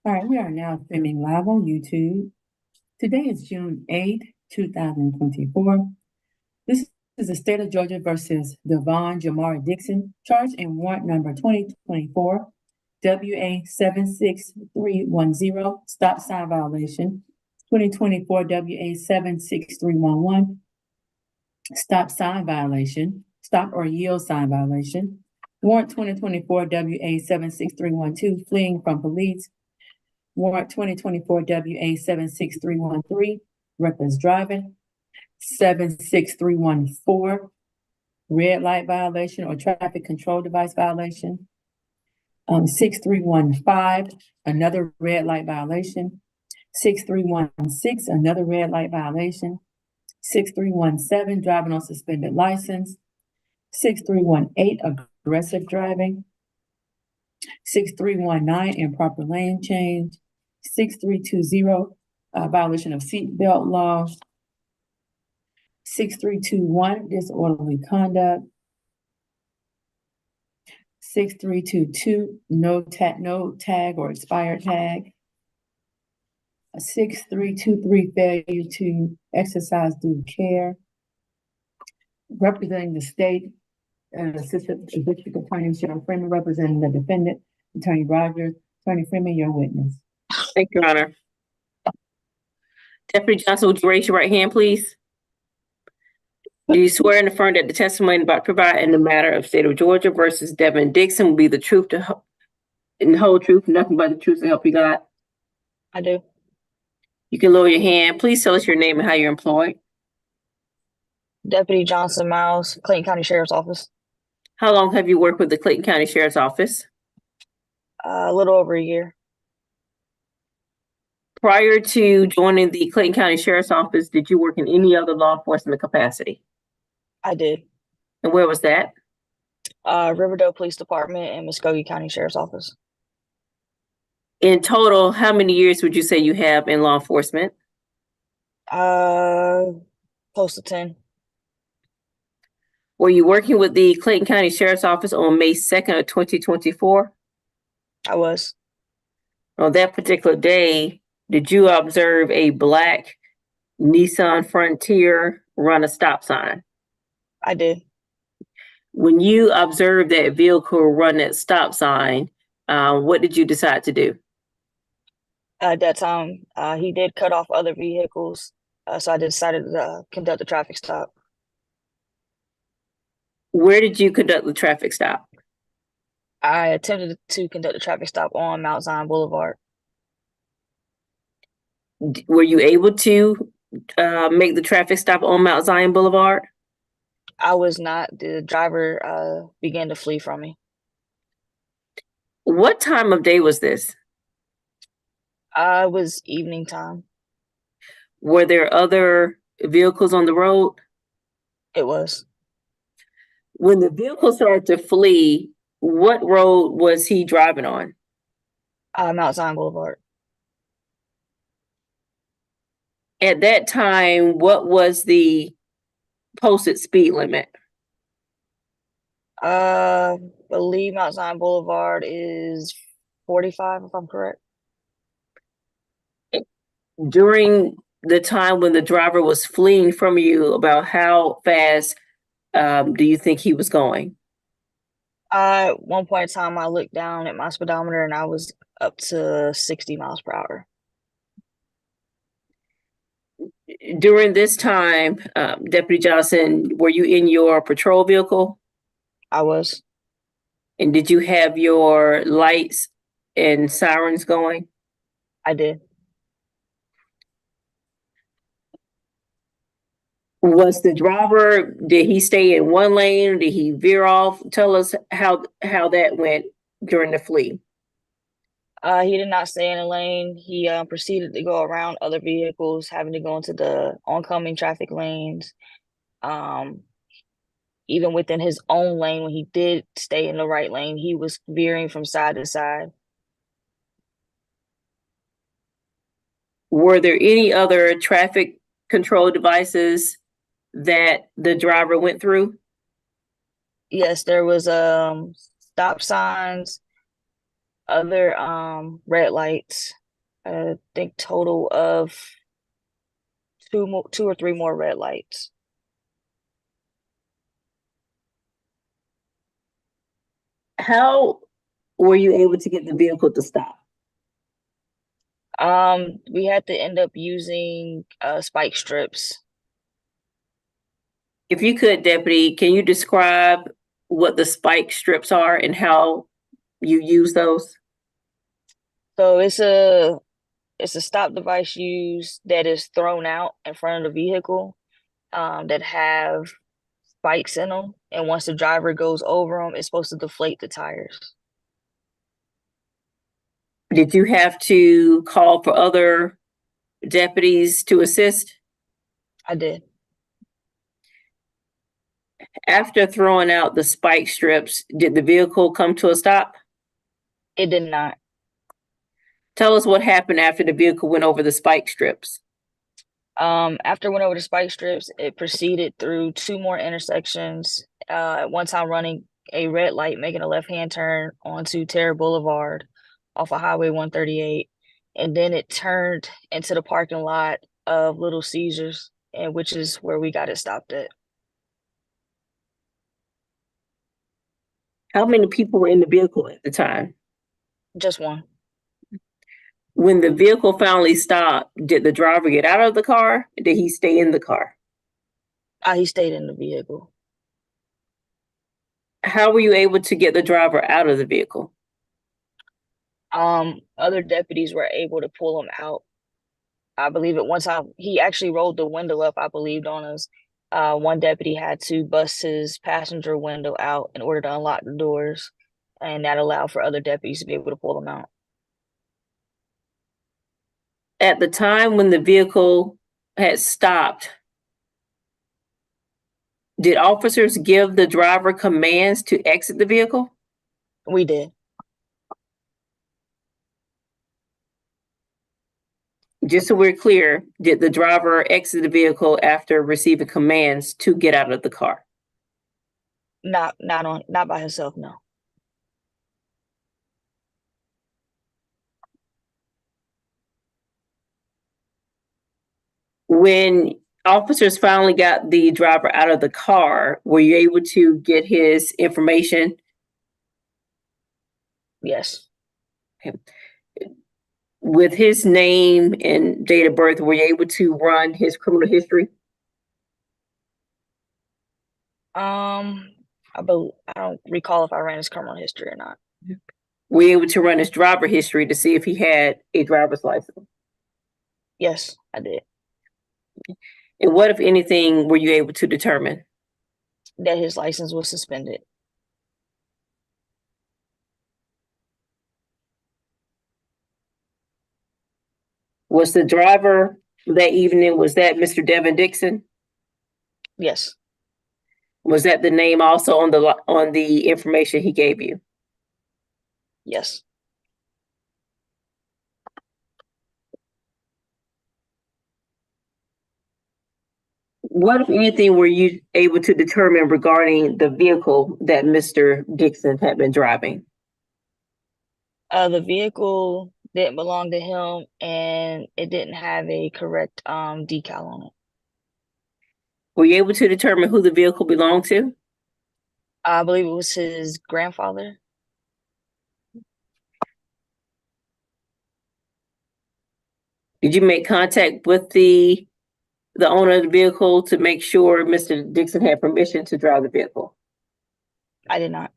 All right, we are now streaming live on YouTube. Today is June 8th, 2024. This is the state of Georgia versus Devon Jamar Dixon, charged in warrant number 2024 WA 76310, stop sign violation, 2024 WA 76311, stop sign violation, stop or yield sign violation, warrant 2024 WA 76312, fleeing from police, warrant 2024 WA 76313, reckless driving, 76314, red light violation or traffic control device violation, 6315, another red light violation, 6316, another red light violation, 6317, driving on suspended license, 6318, aggressive driving, 6319, improper lane change, 6320, violation of seatbelt laws, 6321, disorderly conduct, 6322, no tag or expired tag, 6323, failure to exercise due care. Representing the state, Assistant District Attorney Cheryl Freeman, representing the defendant, Attorney Rogers. Attorney Freeman, your witness. Thank you, Your Honor. Deputy Johnson, would you raise your right hand, please? Do you swear and affirm that the testimony about to provide in the matter of state of Georgia versus Devin Dixon will be the truth and the whole truth, nothing but the truth to help you God? I do. You can lower your hand. Please tell us your name and how you're employed. Deputy Johnson Miles, Clayton County Sheriff's Office. How long have you worked with the Clayton County Sheriff's Office? A little over a year. Prior to joining the Clayton County Sheriff's Office, did you work in any other law enforcement capacity? I did. And where was that? Riverdale Police Department and Muskogee County Sheriff's Office. In total, how many years would you say you have in law enforcement? Close to 10. Were you working with the Clayton County Sheriff's Office on May 2nd of 2024? I was. On that particular day, did you observe a black Nissan Frontier run a stop sign? I did. When you observed that vehicle run that stop sign, what did you decide to do? At that time, he did cut off other vehicles, so I decided to conduct a traffic stop. Where did you conduct the traffic stop? I attempted to conduct a traffic stop on Mount Zion Boulevard. Were you able to make the traffic stop on Mount Zion Boulevard? I was not. The driver began to flee from me. What time of day was this? It was evening time. Were there other vehicles on the road? It was. When the vehicle started to flee, what road was he driving on? Mount Zion Boulevard. At that time, what was the posted speed limit? Believe Mount Zion Boulevard is 45, if I'm correct. During the time when the driver was fleeing from you, about how fast do you think he was going? At one point in time, I looked down at my speedometer and I was up to 60 miles per hour. During this time, Deputy Johnson, were you in your patrol vehicle? I was. And did you have your lights and sirens going? I did. Was the driver, did he stay in one lane or did he veer off? Tell us how that went during the flee. He did not stay in a lane. He proceeded to go around other vehicles, having to go into the oncoming traffic lanes. Even within his own lane, when he did stay in the right lane, he was veering from side to side. Were there any other traffic control devices that the driver went through? Yes, there was stop signs, other red lights, I think total of two or three more red lights. How were you able to get the vehicle to stop? We had to end up using spike strips. If you could, Deputy, can you describe what the spike strips are and how you use those? So it's a stop device used that is thrown out in front of the vehicle that have spikes in them, and once the driver goes over them, it's supposed to deflate the tires. Did you have to call for other deputies to assist? I did. After throwing out the spike strips, did the vehicle come to a stop? It did not. Tell us what happened after the vehicle went over the spike strips. After it went over the spike strips, it proceeded through two more intersections. At one time running a red light, making a left-hand turn onto Terra Boulevard off of Highway 138. And then it turned into the parking lot of Little Caesars, and which is where we got it stopped at. How many people were in the vehicle at the time? Just one. When the vehicle finally stopped, did the driver get out of the car? Did he stay in the car? He stayed in the vehicle. How were you able to get the driver out of the vehicle? Other deputies were able to pull him out. I believe at one time he actually rolled the window up, I believed, on us. One deputy had to bust his passenger window out in order to unlock the doors, and that allowed for other deputies to be able to pull them out. At the time when the vehicle had stopped, did officers give the driver commands to exit the vehicle? We did. Just so we're clear, did the driver exit the vehicle after receiving commands to get out of the car? Not by himself, no. When officers finally got the driver out of the car, were you able to get his information? Yes. With his name and date of birth, were you able to run his criminal history? I don't recall if I ran his criminal history or not. Were you able to run his driver history to see if he had a driver's license? Yes, I did. And what, if anything, were you able to determine? That his license was suspended. Was the driver that evening, was that Mr. Devin Dixon? Yes. Was that the name also on the information he gave you? Yes. What, if anything, were you able to determine regarding the vehicle that Mr. Dixon had been driving? The vehicle didn't belong to him, and it didn't have a correct decal on it. Were you able to determine who the vehicle belonged to? I believe it was his grandfather. Did you make contact with the owner of the vehicle to make sure Mr. Dixon had permission to drive the vehicle? I did not.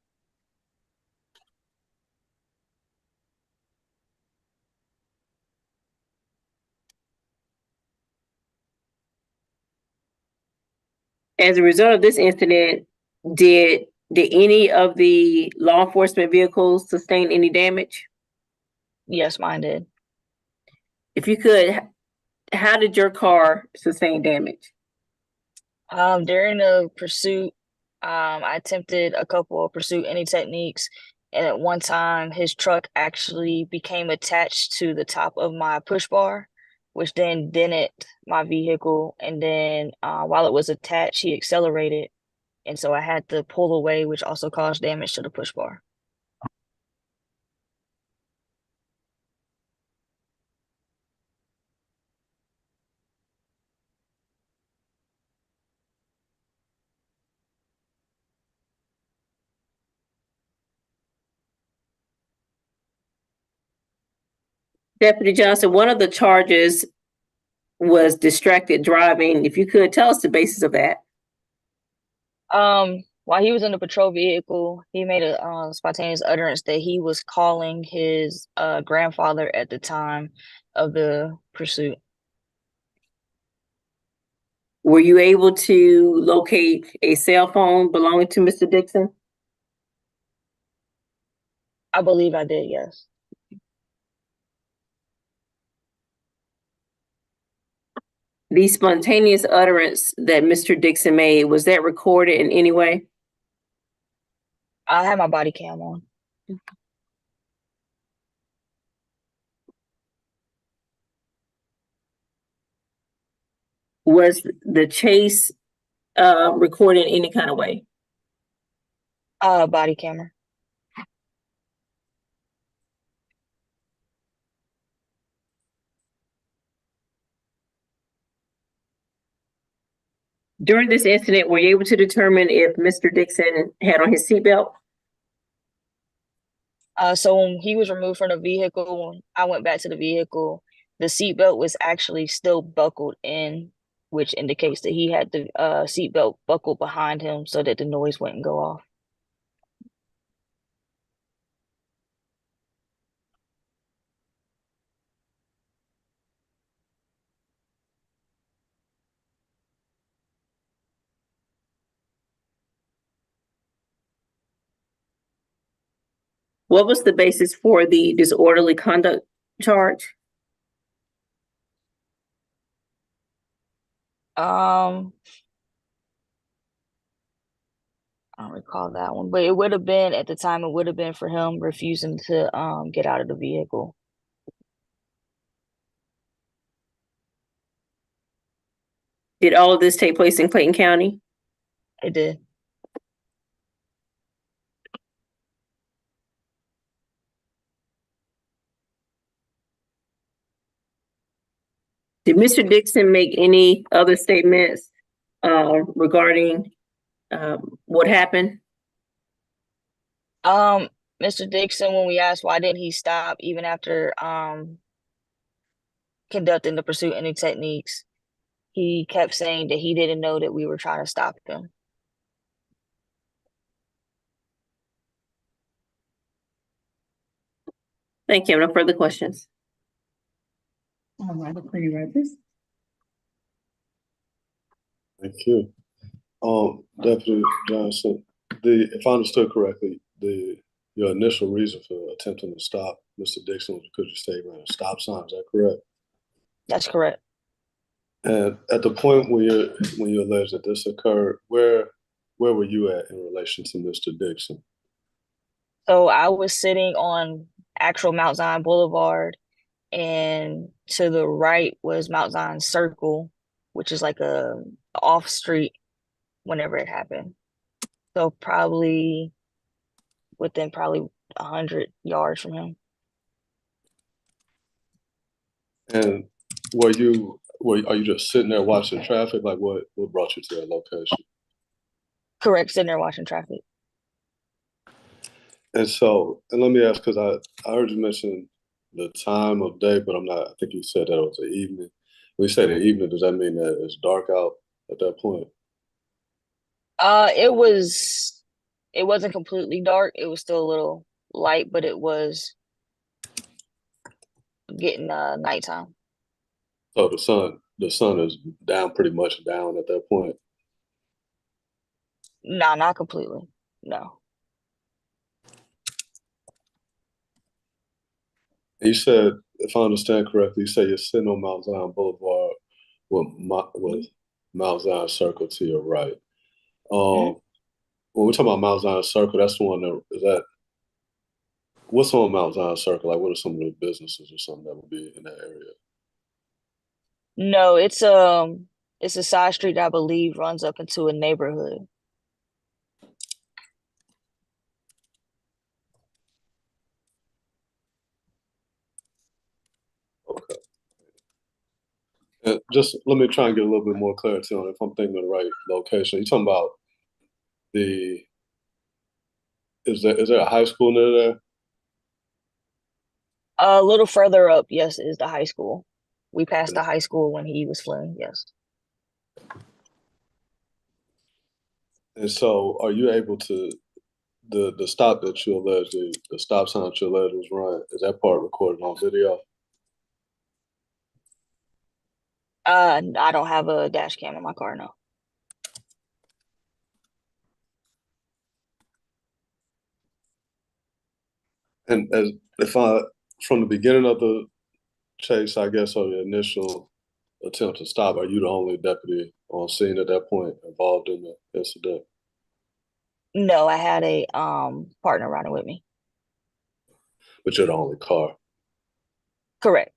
As a result of this incident, did any of the law enforcement vehicles sustain any damage? Yes, mine did. If you could, how did your car sustain damage? During the pursuit, I attempted a couple of pursuit any techniques, and at one time his truck actually became attached to the top of my push bar, which then dented my vehicle. And then while it was attached, he accelerated, and so I had to pull away, which also caused damage to the push bar. Deputy Johnson, one of the charges was distracted driving. If you could tell us the basis of that. While he was in the patrol vehicle, he made a spontaneous utterance that he was calling his grandfather at the time of the pursuit. Were you able to locate a cell phone belonging to Mr. Dixon? I believe I did, yes. The spontaneous utterance that Mr. Dixon made, was that recorded in any way? I had my body cam on. Was the chase recorded in any kind of way? Body camera. During this incident, were you able to determine if Mr. Dixon had on his seatbelt? So when he was removed from the vehicle, when I went back to the vehicle, the seatbelt was actually still buckled in, which indicates that he had the seatbelt buckled behind him so that the noise wouldn't go off. What was the basis for the disorderly conduct charge? I don't recall that one, but it would have been at the time. It would have been for him refusing to get out of the vehicle. Did all of this take place in Clayton County? It did. Did Mr. Dixon make any other statements regarding what happened? Mr. Dixon, when we asked why didn't he stop even after conducting the pursuit any techniques, he kept saying that he didn't know that we were trying to stop him. Thank you. No further questions. All right, the pretty writers. Thank you. Deputy Johnson, if I understood correctly, your initial reason for attempting to stop Mr. Dixon was because you say he ran a stop sign. Is that correct? That's correct. And at the point when you allege that this occurred, where were you at in relation to Mr. Dixon? So I was sitting on actual Mount Zion Boulevard, and to the right was Mount Zion Circle, which is like a off street whenever it happened. So probably within 100 yards from him. And are you just sitting there watching traffic? Like what brought you to that location? Correct, sitting there watching traffic. And let me ask, because I heard you mention the time of day, but I think you said that it was the evening. When you say the evening, does that mean that it's dark out at that point? It wasn't completely dark. It was still a little light, but it was getting nighttime. So the sun is pretty much down at that point. No, not completely. No. You said, if I understand correctly, you say you're sitting on Mount Zion Boulevard with Mount Zion Circle to your right. When we're talking about Mount Zion Circle, that's the one what's on Mount Zion Circle? Like, what are some of the businesses or something that would be in that area? No, it's a side street that I believe runs up into a neighborhood. Okay. And just let me try and get a little bit more clarity on if I'm thinking of the right location. You're talking about is there a high school near there? A little further up, yes, is the high school. We passed the high school when he was fleeing, yes. And so are you able to, the stop that you alleged, the stop sign that you alleged was run, is that part recorded on video? I don't have a dash cam in my car, no. And as if I, from the beginning of the chase, I guess, or the initial attempt to stop, are you the only deputy on scene at that point involved in the incident? No, I had a partner riding with me. But you're the only car. Correct.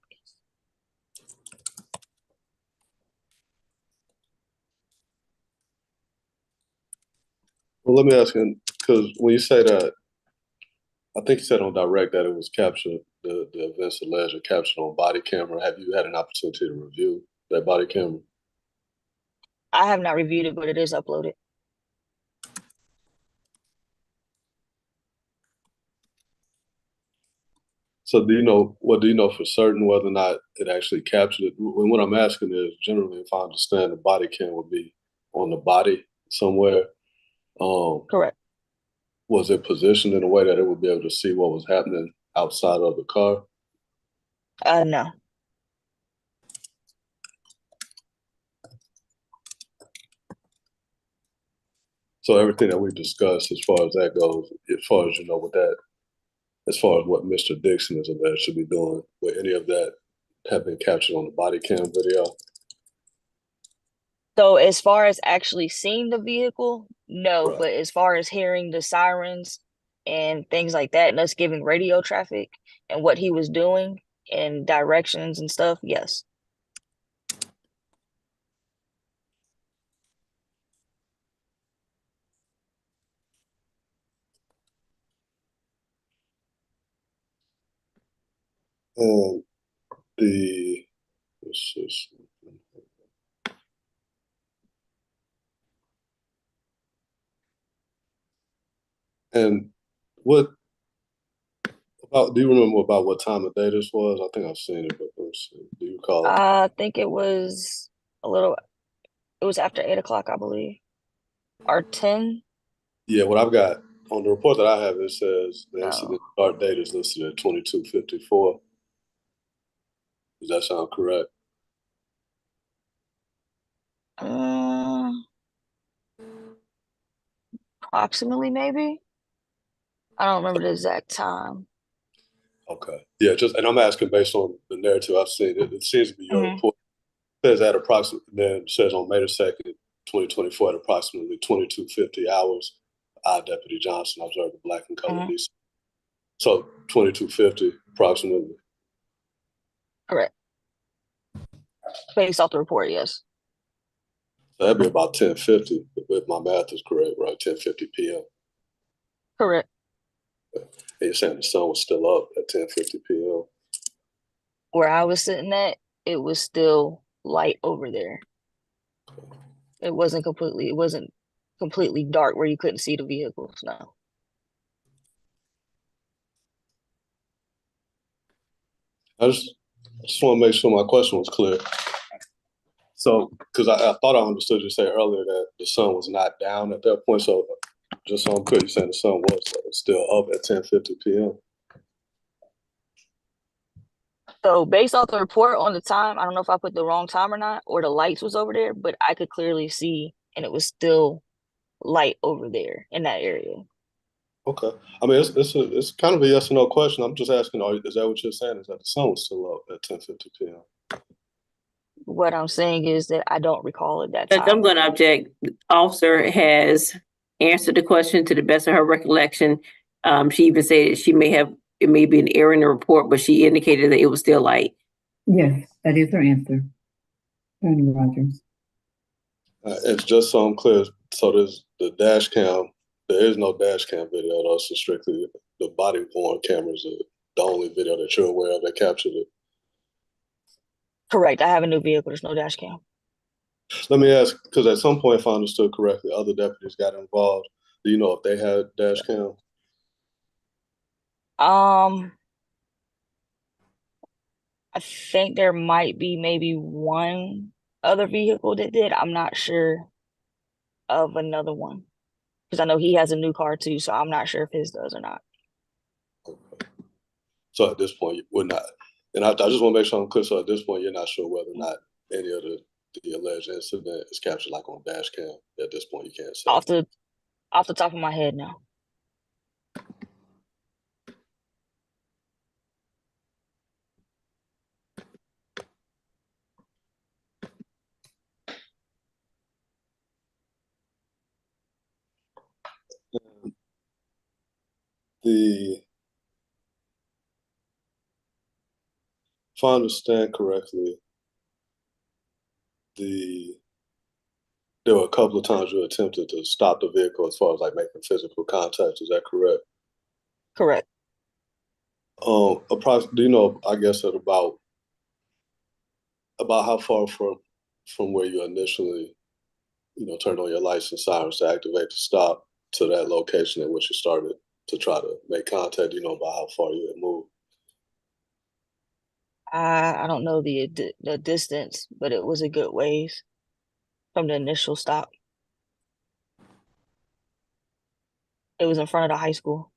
Well, let me ask you, because when you say that, I think you said on direct that it was captured, the events alleged are captured on body camera. Have you had an opportunity to review that body camera? I have not reviewed it, but it is uploaded. So do you know for certain whether or not it actually captured it? And what I'm asking is generally, if I understand, the body cam would be on the body somewhere. Correct. Was it positioned in a way that it would be able to see what was happening outside of the car? No. So everything that we discussed as far as that goes, as far as you know, as far as what Mr. Dixon is alleged to be doing, would any of that have been captured on the body cam video? So as far as actually seeing the vehicle, no, Right. but as far as hearing the sirens and things like that, and us giving radio traffic and what he was doing and directions and stuff, yes. And the what's this? And what about? Do you remember about what time of day this was? I think I've seen it, but let's see. Do you recall? I think it was it was after 8 o'clock, I believe, or 10. Yeah, what I've got on the report that I have, it says the No. incident start date is listed at 22:54. Does that sound correct? Approximately, maybe. I don't remember the exact time. Okay. Yeah, and I'm asking based on the narrative I've seen. It seems to be your Mhm. report. It says at approximately, then it says on May the 2nd, 2024, at approximately 22:50 hours, I, Deputy Johnson, observed a black and colored Mhm. Nissan. So 22:50 approximately. Correct. Based off the report, yes. So that'd be about 10:50, if my math is correct, right? 10:50 p.m. Correct. And you're saying the sun was still up at 10:50 p.m. Where I was sitting at, it was still light over there. It wasn't completely dark where you couldn't see the vehicles. No. I just want to make sure my question was clear. So, because I thought I understood you say earlier that the sun was not down at that point. So, just so I'm clear, you're saying the sun was still up at 10:50 p.m. So based off the report on the time, I don't know if I put the wrong time or not, or the lights was over there, but I could clearly see, and it was still light over there in that area. Okay. I mean, it's kind of a yes or no question. I'm just asking, is that what you're saying? Is that the sun was still up at 10:50 p.m.? What I'm saying is that I don't recall at that Judge, I'm time. going to object. The officer has answered the question to the best of her recollection. She even said it may be an error in the report, but she indicated that it was still light. Yes, that is her answer. Attorney Rogers. It's just so I'm clear. So there's the dash cam. There is no dash cam video. Though. It's strictly the body worn cameras. The only video that you're aware of that captured it. Correct. I have a new vehicle. There's no dash cam. Let me ask, because at some point, if I understood correctly, other deputies got involved. Do you know if they had dash cam? I think there might be maybe one other vehicle that did. I'm not sure of another one because I know he has a new car too, so I'm not sure if his does or not. Okay. So at this point, we're not, and I just want to make sure I'm clear. So at this point, you're not sure whether or not any of the alleged incident is captured like on dash cam. At this point, you can't say. Off the top of my head, no. If I understand correctly, there were a couple of times you attempted to stop the vehicle as far as like making physical contact. Is that correct? Correct. Do you know, I guess at about how far from where you initially, turned on your lights and sirens to activate the stop to that location in which you started to try to make contact? Do you know about how far you had moved? I don't know the distance, but it was a good ways from the initial stop. It was in front of the high school.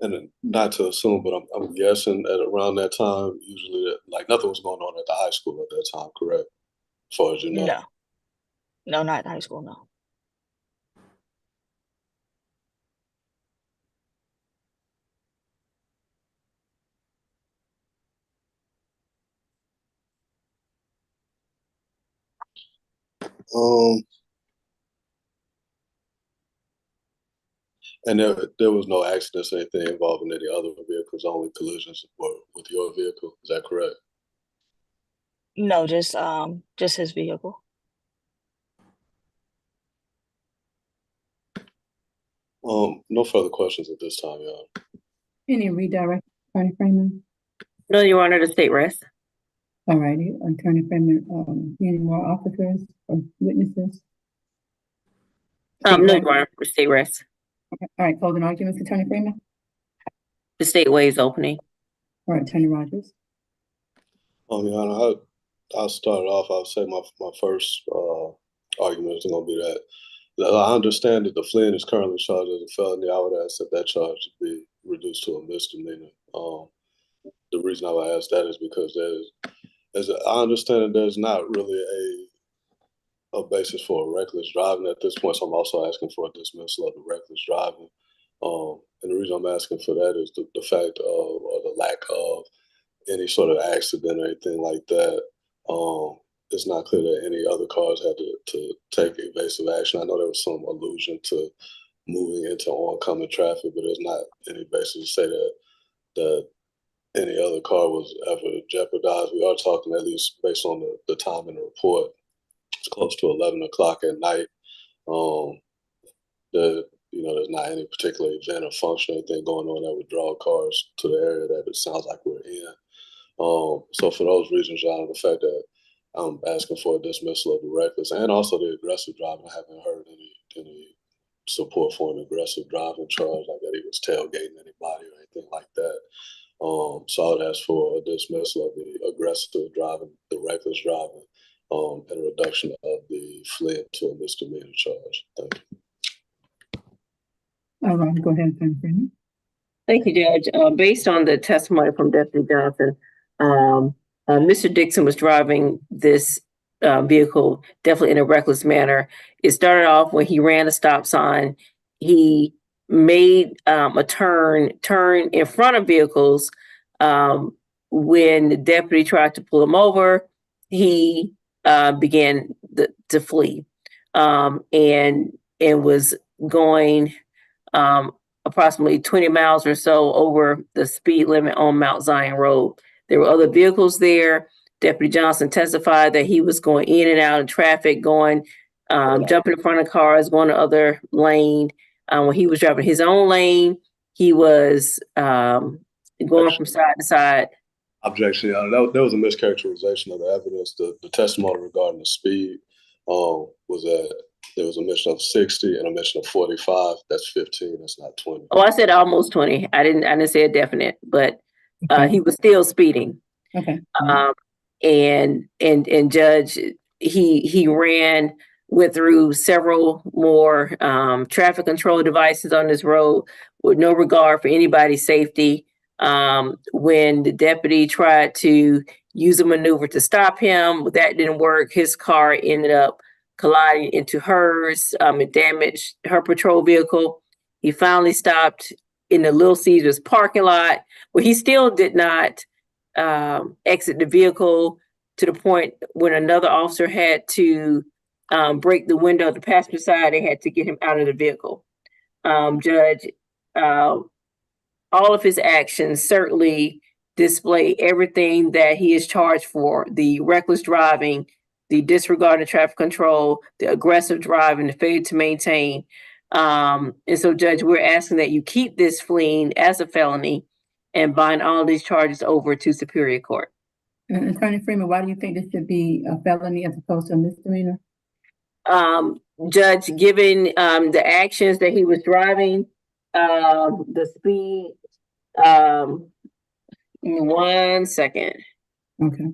And not to assume, but I'm guessing at around that time, usually like nothing was going on at the high school at that time, correct? As far as you know. No. No, not high school, no. And there was no accidents or anything involving any other vehicles, only collisions were with your vehicle. Is that correct? No, just his vehicle. No further questions at this time, Your Honor. Any redirect, Attorney Freeman? No, Your Honor, the state rests. All righty, Attorney Freeman, any more officers or witnesses? No, State Your Honor, the state rests. Okay. All right, closing arguments, Attorney Freeman. The state waives opening. All right, Attorney Rogers. Your Honor, I'll start off. I'll say my first argument is going to be that I understand that the fleeing is currently charged as a felony. I would ask that charge be reduced to a misdemeanor. The reason I would ask that is because I understand that there's not really a basis for reckless driving at this point. So I'm also asking for a dismissal of the reckless driving. And the reason I'm asking for that is the fact of, or the lack of any sort of accident or anything like that. It's not clear that any other cars had to take evasive action. I know there was some allusion to moving into oncoming traffic, but there's not any basis to say that any other car was ever jeopardized. We are talking, at least based on the time in the report, it's close to 11 o'clock at night. There's not any particular event or function or anything going on that would draw cars to the area that it sounds like we're in. So for those reasons, Your Honor, the fact that I'm asking for a dismissal of the reckless and also the aggressive driving, I haven't heard any support for an aggressive driving charge, like that he was tailgating anybody or anything like that. So I would ask for a dismissal of the aggressive driving, the reckless driving, and a reduction of the fleeing to a misdemeanor charge. Thank you. All right, go ahead, Attorney Freeman. Thank you, Judge. Based on the testimony from Deputy Johnson, Mr. Dixon was driving this vehicle definitely in a reckless manner. It started off when he ran a stop sign. He made a turn in front of vehicles. When the deputy tried to pull him over, he began to flee and was going approximately 20 miles or so over the speed limit on Mount Zion Road. There were other vehicles there. Deputy Johnson testified that he was going in and out of traffic, jumping in front of cars, going to other lane. When he was driving his own lane, he was going from side to side. Objection, Your Honor. That was a mischaracterization of the evidence. The testimony regarding the speed was that there was a mention of 60 and a mention of 45. That's 15. That's not 20. Oh, I said almost 20. I didn't say a definite, but he was still speeding. Okay. And Judge, he went through several more traffic control devices on this road with no regard for anybody's safety. When the deputy tried to use a maneuver to stop him, that didn't work. His car ended up colliding into hers. It damaged her patrol vehicle. He finally stopped in the Little Caesars parking lot, where he still did not exit the vehicle, to the point when another officer had to break the window of the passenger side. They had to get him out of the vehicle. Judge, all of his actions certainly display everything that he is charged for: the reckless driving, the disregard of traffic control, the aggressive driving, the failure to maintain. And so, Judge, we're asking that you keep this fleeing as a felony and bind all these charges over to Superior Court. And Attorney Freeman, why do you think this should be a felony as opposed to a misdemeanor? Judge, given the actions that he was driving, the speed, 1 second. Okay.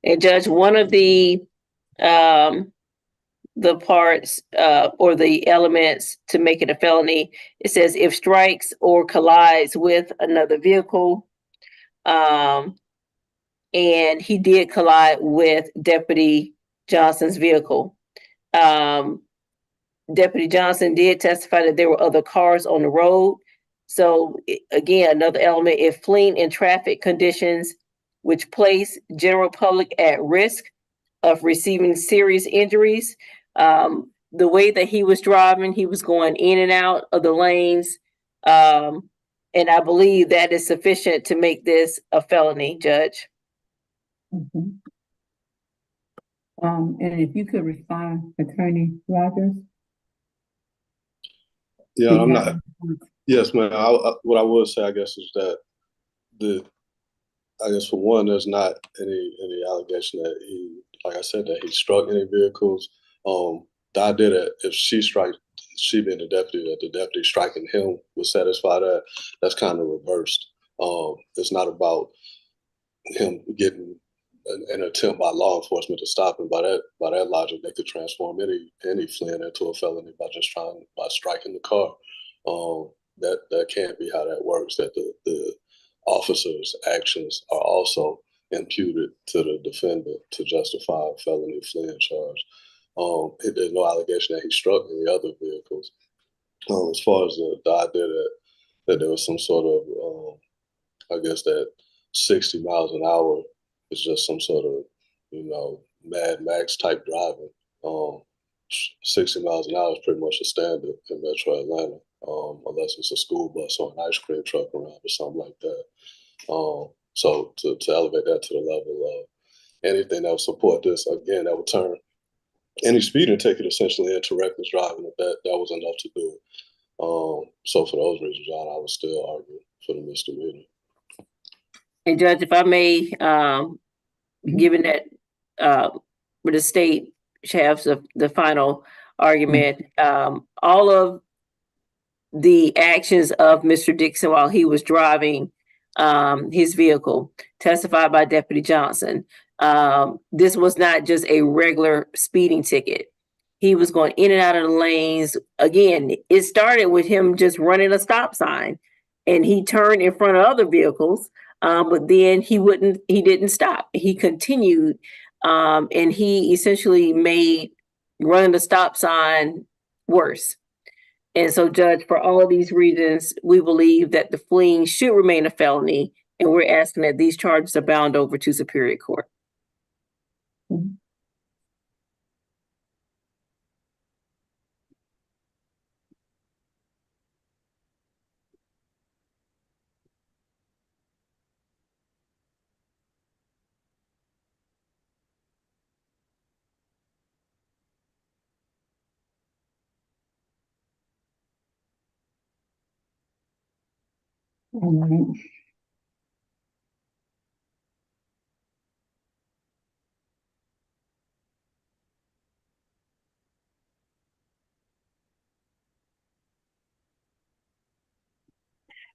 And Judge, one of the parts or the elements to make it a felony, it says if strikes or collides with another vehicle. And he did collide with Deputy Johnson's vehicle. Deputy Johnson did testify that there were other cars on the road. So again, another element: if fleeing in traffic conditions which place general public at risk of receiving serious injuries. The way that he was driving, he was going in and out of the lanes. And I believe that is sufficient to make this a felony, Judge. Mm-hmm. And if you could respond, Attorney Rogers. Yeah, I'm not. Yes, ma'am. What I would say, I guess, is that I guess for one, there's not any allegation that he, like I said, that he struck any vehicles. The idea that if she being the deputy, that the deputy striking him would satisfy that, that's kind of reversed. It's not about him getting an attempt by law enforcement to stop him. By that logic, they could transform any fleeing into a felony by striking the car. That can't be how that works. That the officer's actions are also imputed to the defendant to justify a felony fleeing charge. There's no allegation that he struck any other vehicles. As far as the idea that there was some sort of, I guess that 60 miles an hour is just some sort of, Mad Max type driving. 60 miles an hour is pretty much a standard in Metro Atlanta, unless it's a school bus or an ice cream truck around or something like that. So to elevate that to the level of anything that would support this, again, that would turn any speeding ticket essentially into reckless driving. That was enough to do it. So for those reasons, John, I would still argue for the misdemeanor. And Judge, if I may, given that the state has the final argument, all of the actions of Mr. Dixon while he was driving his vehicle, testified by Deputy Johnson, this was not just a regular speeding ticket. He was going in and out of the lanes. Again, it started with him just running a stop sign, and he turned in front of other vehicles. But then he didn't stop. He continued, and he essentially made running the stop sign worse. And so, Judge, for all of these reasons, we believe that the fleeing should remain a felony, and we're asking that these charges are bound over to Superior Court. All right.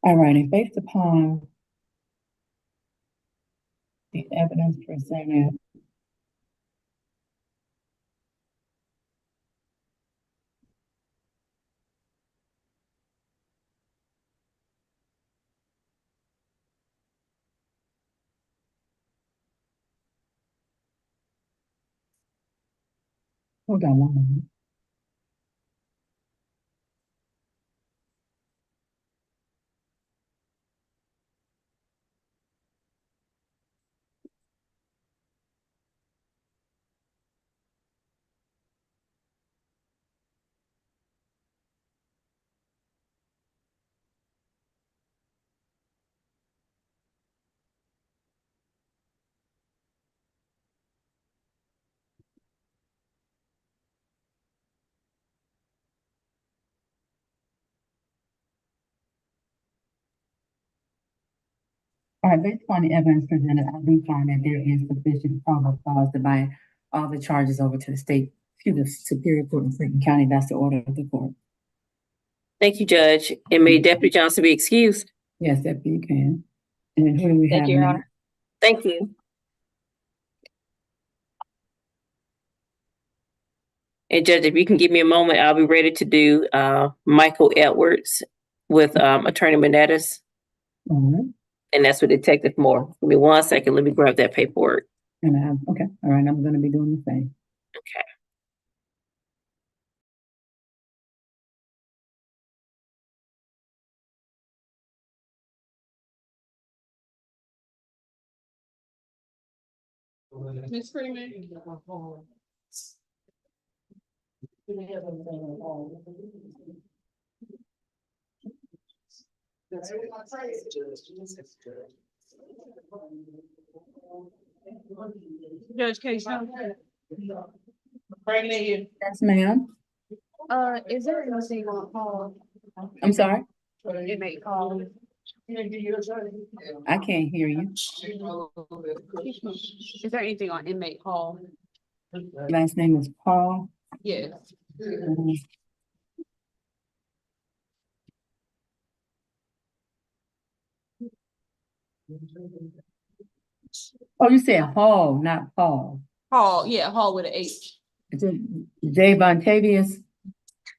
All right, and based upon the evidence presented, hold on one moment. All right, based upon the evidence presented, I do find that there is sufficient probable cause to bind all the charges over to the Superior Court in Clinton County. That's the order of the court. Thank you, Judge. And may Deputy Johnson be excused. Yes, if you can. And then who do we have? Thank you, Your next? Honor. Thank you. And Judge, if you can give me a moment, I'll be ready to do Michael Edwards with Attorney Manetas. All right. And that's with Detective Moore. Give me 1 second. Let me grab that paperwork. And okay. All right, I'm going to be doing the same. Okay. Ms. Freeman. Judge Case. Bring it in. Yes, ma'am. Is there anything on call? I'm sorry. Inmate call. I can't hear you. Is there anything on inmate call? Last name is Paul. Yes. Oh, you said Hall, not Paul. Hall, yeah, Hall with an H. Is it Jay Bontavious?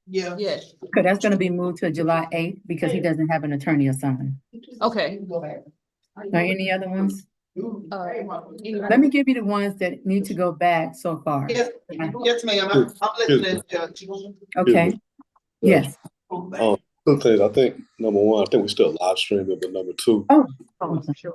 Yeah. Yes. Okay, that's gonna be moved to July 8th because he doesn't have an attorney assigned. Okay. Now, any other ones? Anybody? Let me give you the ones that need to go back so far. Yes, yes, ma'am. I'm listening, Judge. Okay, yes. Two things, I think, number one, I think we still live streaming, but number two, Oh, Oh, sure.